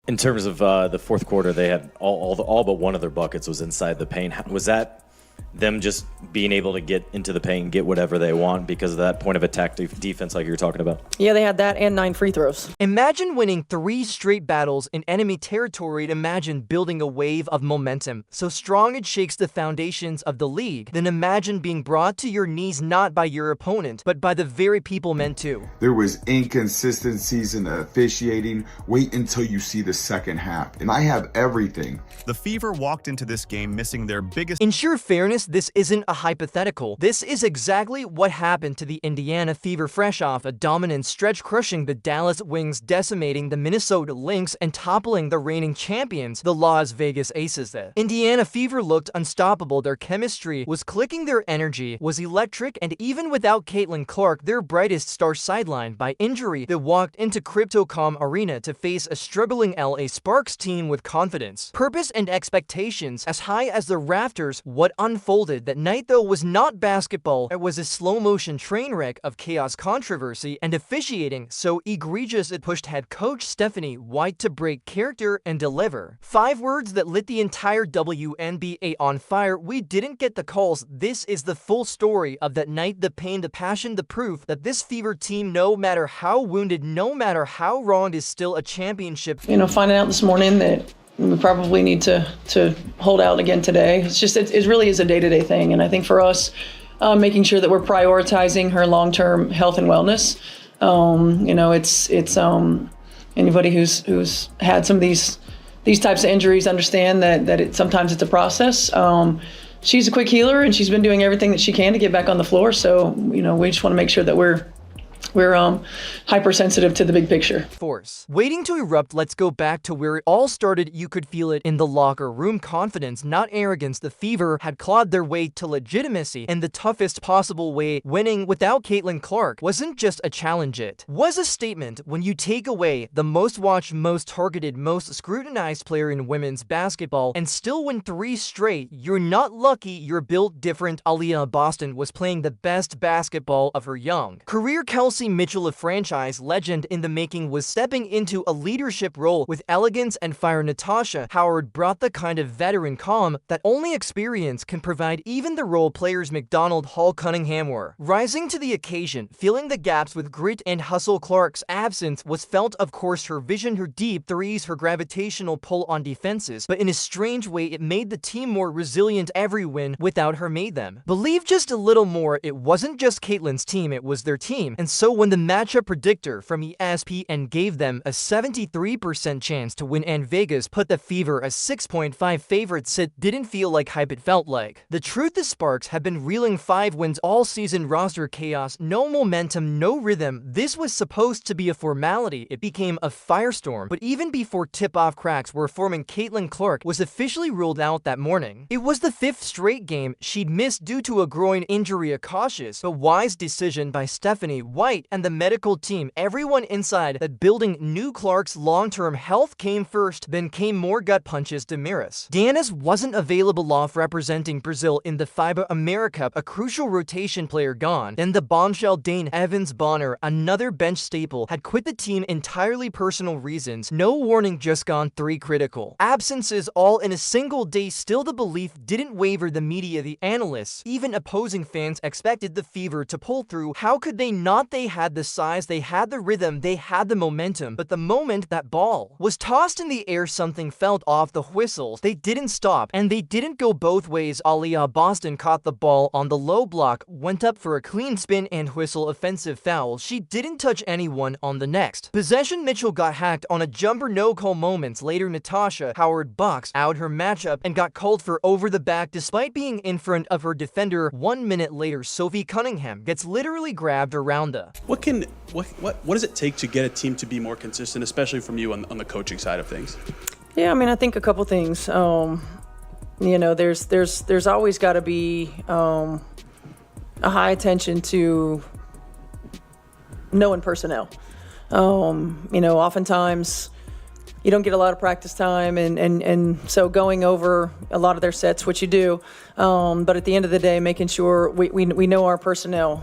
In terms of the fourth quarter, they had all but one of their buckets was inside the paint. Was that them just being able to get into the paint and get whatever they want because of that point of attack defense like you were talking about? Yeah, they had that and 9 free throws. Imagine winning 3 straight battles in enemy territory and imagine building a wave of momentum so strong it shakes the foundations of the league. Then imagine being brought to your knees not by your opponent, but by the very people meant to. There was inconsistencies in the officiating. Wait until you see the second half. And I have everything. The Fever walked into this game missing their biggest... Ensure fairness, this isn't a hypothetical. This is exactly what happened to the Indiana Fever fresh off a dominant stretch, crushing the Dallas Wings, decimating the Minnesota Lynx, and toppling the reigning champions, the Las Vegas Aces. The Indiana Fever looked unstoppable. Their chemistry was clicking, their energy was electric, and even without Caitlin Clark, their brightest star sidelined by injury, they walked into Crypto.com Arena to face a struggling LA Sparks team with confidence, purpose, and expectations as high as the rafters. What unfolded that night, though, was not basketball. It was a slow-motion train wreck of chaos, controversy, and officiating so egregious it pushed head coach Stephanie White to break character and deliver 5 words that lit the entire WNBA on fire. We didn't get the calls. This is the full story of that night, the pain, the passion, the proof that this Fever team, no matter how wounded, no matter how wronged, is still a championship. Finding out this morning that we probably need to hold out again today. It really is a day-to-day thing. And I think for us, making sure that we're prioritizing her long-term health and wellness. It's anybody who's had some of these types of injuries understand that sometimes it's a process. She's a quick healer, and she's been doing everything that she can to get back on the floor. So, we just want to make sure that we're hypersensitive to the big picture. Force. Waiting to erupt, let's go back to where it all started. You could feel it in the locker room. Confidence, not arrogance. The Fever had clawed their way to legitimacy in the toughest possible way. Winning without Caitlin Clark wasn't just a challenge, it was a statement. When you take away the most watched, most targeted, most scrutinized player in women's basketball and still win 3 straight, you're not lucky, you're built different. Aliyah Boston was playing the best basketball of her young career. Kelsey Mitchell, a franchise legend in the making, was stepping into a leadership role with elegance and fire. Natasha Howard brought the kind of veteran calm that only experience can provide. Even the role players McDonald, Hall, Cunningham were rising to the occasion, filling the gaps with grit and hustle. Clark's absence was felt, of course, her vision, her deep threes, her gravitational pull on defenses, but in a strange way it made the team more resilient. Every win without her made them believe just a little more. It wasn't just Caitlin's team, it was their team. And so when the matchup predictor from ESPN gave them a 73% chance to win and Vegas put the Fever as 6.5 favorites, it didn't feel like hype, it felt like the truth. The Sparks have been reeling 5 wins all season. Roster chaos, no momentum, no rhythm. This was supposed to be a formality. It became a firestorm. But even before tip-off, cracks were forming. Caitlin Clark was officially ruled out that morning. It was the 5th straight game she'd missed due to a groin injury, a cautious but wise decision by Stephanie White and the medical team. Everyone inside that building knew Clark's long-term health came first, then came more gut punches. Damaris Danis wasn't available, off representing Brazil in the FIBA America, a crucial rotation player gone. Then the bombshell Dane Evans Bonner, another bench staple, had quit the team entirely. Personal reasons, no warning, just gone. 3 critical absences all in a single day. Still, the belief didn't waver. The media, the analysts, even opposing fans expected the Fever to pull through. How could they not? They had the size, they had the rhythm, they had the momentum. But the moment that ball was tossed in the air, something felt off. The whistles, they didn't stop, and they didn't go both ways. Aliyah Boston caught the ball on the low block, went up for a clean spin and whistle. Offensive foul. She didn't touch anyone on the next possession. Mitchell got hacked on a jumper. No call. Moments later, Natasha Howard boxed out her matchup and got called for over the back despite being in front of her defender. 1 minute later, Sophie Cunningham gets literally grabbed around the... What does it take to get a team to be more consistent, especially from you on the coaching side of things? Yeah, I think a couple things. There's always got to be a high attention to knowing personnel. Oftentimes you don't get a lot of practice time, and so going over a lot of their sets, what you do, but at the end of the day, making sure we know our personnel,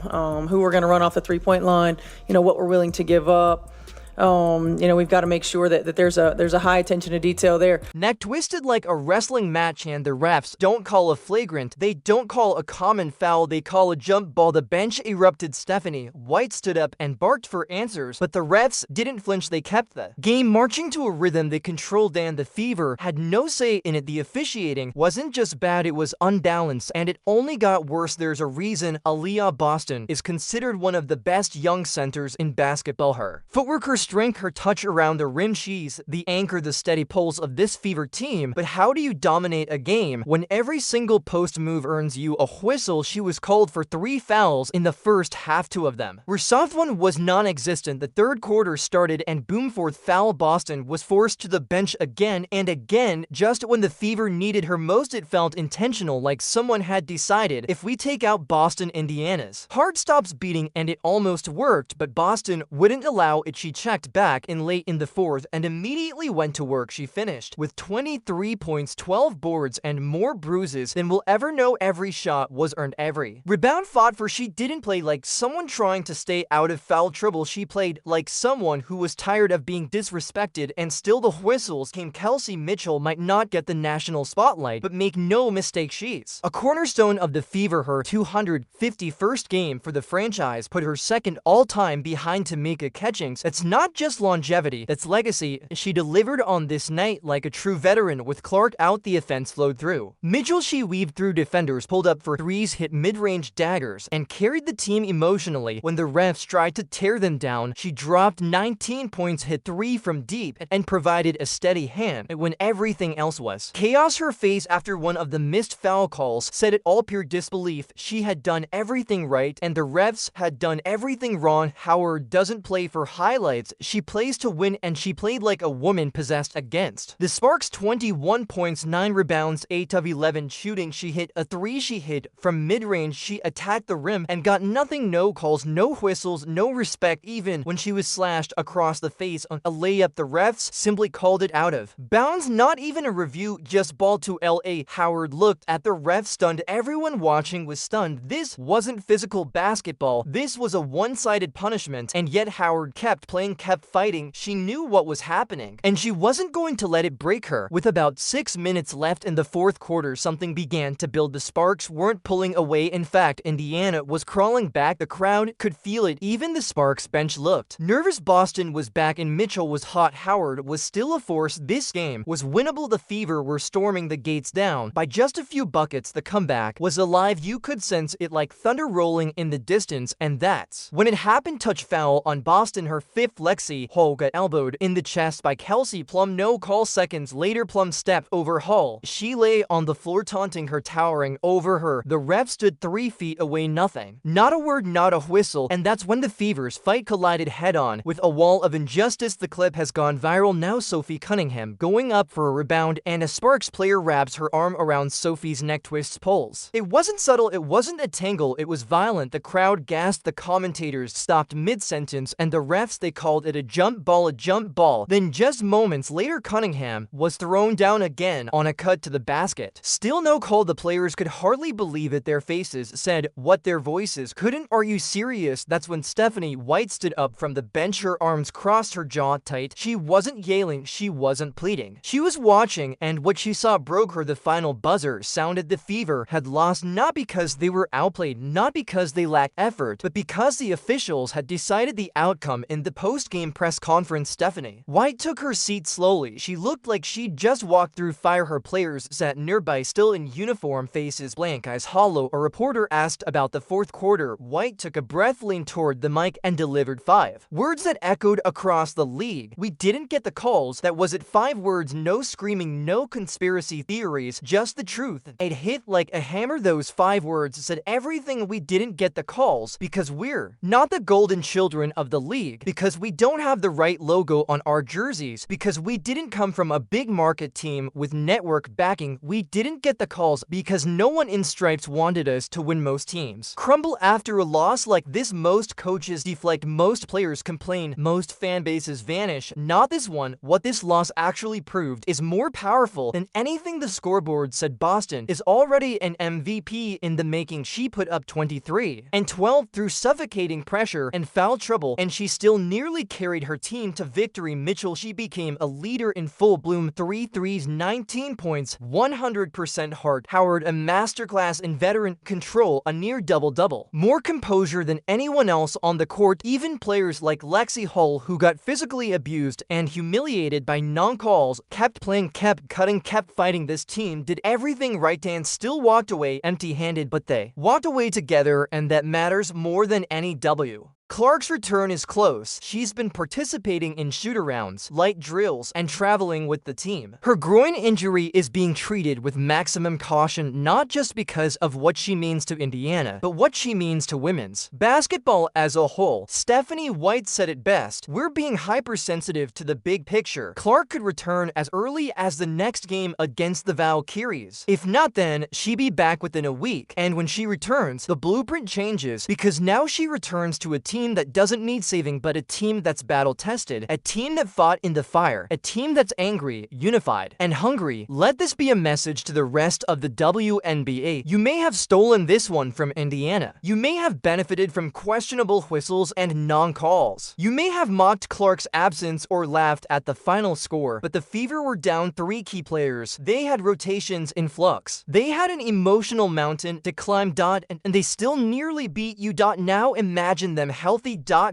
who we're going to run off the 3-point line, what we're willing to give up, We've got to make sure that there's a high attention to detail there. Neck twisted like a wrestling match, and the refs don't call a flagrant, they don't call a common foul, they call a jump ball. The bench erupted. Stephanie White stood up and barked for answers, but the refs didn't flinch, they kept the game marching to a rhythm they controlled, and the Fever had no say in it. The officiating wasn't just bad, it was unbalanced, and it only got worse. There's a reason Aaliyah Boston is considered one of the best young centers in basketball. Her footwork, her strength, her touch around the rim, she's the anchor, the steady pulse of this Fever team. But how do you dominate a game when every single post move earns you a whistle? She was called for 3 fouls in the first half, 2 of them were soft, one was non-existent. The third quarter started and boom, 4th foul. Boston was forced to the bench again and again. Just when the Fever needed her most, it felt intentional, like someone had decided, if we take out Boston, Indiana's heart stops beating, and it almost worked, but Boston wouldn't allow it. She checked back in late in the 4th and immediately went to work. She finished with 23 points, 12 boards, and more bruises than we'll ever know. Every shot was earned, every rebound fought for. She didn't play like someone trying to stay out of foul trouble. She played like someone who was tired of being disrespected, and still the whistles came. Kelsey Mitchell might not get the national spotlight, but make no mistake, she's a cornerstone of the Fever. Her 251st game for the franchise put her second all-time behind Tamika Catchings. That's not just longevity, that's legacy. She delivered on this night like a true veteran. With Clark out, the offense flowed through Mitchell. She weaved through defenders, pulled up for threes, hit mid-range daggers, and carried the team emotionally. When the refs tried to tear them down, she dropped 19 points, hit 3 from deep, and provided a steady hand when everything else was chaos. Her face after one of the missed foul calls said it all, pure disbelief. She had done everything right, and the refs had done everything wrong. Howard doesn't play for highlights, she plays to win, and she played like a woman possessed against the Sparks. 21 points, 9 rebounds, 8 of 11 shooting. She hit a 3, she hit from mid-range, she attacked the rim and got nothing. No calls, no whistles, no respect, even when she was slashed across the face on a layup. The refs simply called it out of bounds. Not even a review, just ball to LA. Howard looked at the refs stunned. Everyone watching was stunned. This wasn't physical basketball, this was a one-sided punishment, and yet Howard kept playing, kept fighting. She knew what was happening, and she wasn't going to let it break her. With about 6 minutes left in the 4th quarter, something began to build. The Sparks weren't pulling away. In fact, Indiana was crawling back. The crowd could feel it. Even the Sparks bench looked nervous. Boston was back and Mitchell was hot. Howard was still a force. This game was winnable. The Fever were storming the gates down by just a few buckets. The comeback was alive. You could sense it like thunder rolling in the distance, and that's when it happened. Touch foul on Boston, her 5th. Lexi Hall got elbowed in the chest by Kelsey Plum. No call. Seconds later, Plum stepped over Hall. She lay on the floor, taunting her, towering over her. The ref stood 3 feet away. Nothing, not a word, not a whistle, and that's when the Fever's fight collided head-on with a wall of injustice. The clip has gone viral now. Sophie Cunningham going up for a rebound, and a Sparks player wraps her arm around Sophie's neck, twists, pulls. It wasn't subtle, it wasn't a tangle, it was violent. The crowd gasped, the commentators stopped mid-sentence, and the refs, they called it a jump ball, a jump ball. Then just moments later, Cunningham was thrown down again on a cut to the basket. Still no call. The players could hardly believe it. Their faces said what their voices couldn't. Are you serious? That's when Stephanie White stood up from the bench, her arms crossed, her jaw tight. She wasn't yelling, she wasn't pleading. She was watching, and what she saw broke her. The final buzzer sounded. The Fever had lost, not because they were outplayed, not because they lacked effort, but because the officials had decided the outcome. In the post-game press conference, Stephanie White took her seat slowly. She looked like she'd just walked through fire. Her players sat nearby, still in uniform, faces blank, eyes hollow. A reporter asked about the 4th quarter. White took a breath, leaned toward the mic, and delivered 5 words that echoed across the league. We didn't get the calls. That was it. 5 words, no screaming, no conspiracy theories, just the truth. It hit like a hammer. Those 5 words said everything. We didn't get the calls because we're not the golden children of the league, because we don't have the right logo on our jerseys, because we didn't come from a big market team with network backing. We didn't get the calls because no one in stripes wanted us to win. Most teams crumble after a loss like this. Most coaches deflect, most players complain, most fan bases vanish. Not this one. What this loss actually proved is more powerful than anything the scoreboard said. Boston is already an MVP in the making. She put up 23 and 12 through suffocating pressure and foul trouble, and she still nearly carried her team to victory. Mitchell, she became a leader in full bloom, 3 threes, 19 points, 100% heart. Howard, a masterclass in veteran control, a near double-double. More composure than anyone else on the court, even players like Lexi Hull, who got physically abused and humiliated by non-calls, kept playing, kept cutting, kept fighting. This team did everything right and still walked away empty-handed, but they walked away together, and that matters more than any W. Clark's return is close. She's been participating in shoot-arounds, light drills, and traveling with the team. Her groin injury is being treated with maximum caution, not just because of what she means to Indiana, but what she means to women's basketball as a whole. Stephanie White said it best: "We're being hypersensitive to the big picture. Clark could return as early as the next game against the Valkyries. If not, then she'd be back within a week. And when she returns, the blueprint changes, because now she returns to a team that doesn't need saving, but a team that's battle-tested, a team that fought in the fire, a team that's angry, unified, and hungry." Let this be a message to the rest of the WNBA. You may have stolen this one from Indiana. You may have benefited from questionable whistles and non-calls. You may have mocked Clark's absence or laughed at the final score, but the Fever were down 3 key players. They had rotations in flux. They had an emotional mountain to climb. And they still nearly beat you. Now imagine them healthy.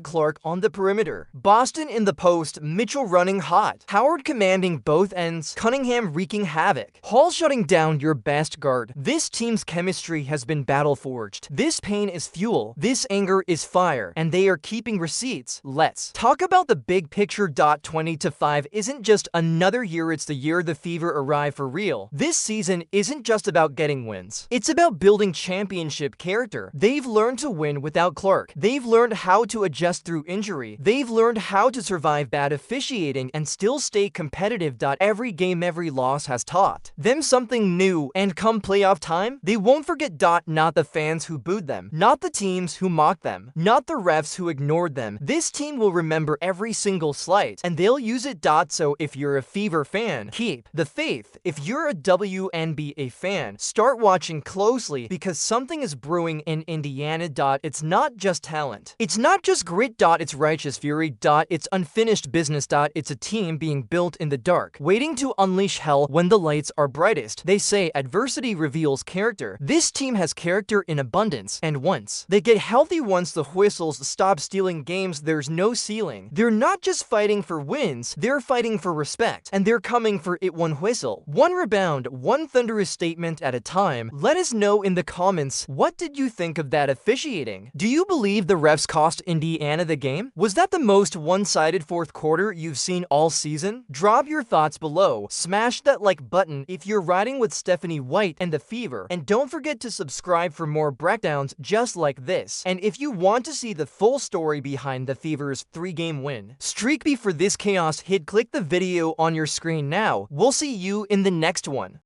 Clark on the perimeter, Boston in the post, Mitchell running hot, Howard commanding both ends, Cunningham wreaking havoc, Hall shutting down your best guard. This team's chemistry has been battle-forged. This pain is fuel. This anger is fire, and they are keeping receipts. Let's talk about the big picture. 20-5 isn't just another year, it's the year the Fever arrive for real. This season isn't just about getting wins. It's about building championship character. They've learned to win without Clark. They've learned how to adjust through injury. They've learned how to survive bad officiating and still stay competitive. Every game, every loss has taught them something new, and come playoff time, they won't forget. Not the fans who booed them, not the teams who mocked them, not the refs who ignored them. This team will remember every single slight, and they'll use it. So if you're a Fever fan, keep the faith. If you're a WNBA fan, start watching closely, because something is brewing in Indiana. It's not just talent. It's not just grit. It's righteous fury. It's unfinished business. It's a team being built in the dark, waiting to unleash hell when the lights are brightest. They say adversity reveals character. This team has character in abundance, and once they get healthy, once the whistles stop stealing games, there's no ceiling. They're not just fighting for wins, they're fighting for respect, and they're coming for it. One whistle, one rebound, one thunderous statement at a time. Let us know in the comments, what did you think of that officiating? Do you believe the refs cost Indiana the game? Was that the most one-sided fourth quarter you've seen all season? Drop your thoughts below. Smash that like button if you're riding with Stephanie White and the Fever, and don't forget to subscribe for more breakdowns just like this. And if you want to see the full story behind the Fever's 3-game win streak, before this chaos hit, click the video on your screen now. We'll see you in the next one.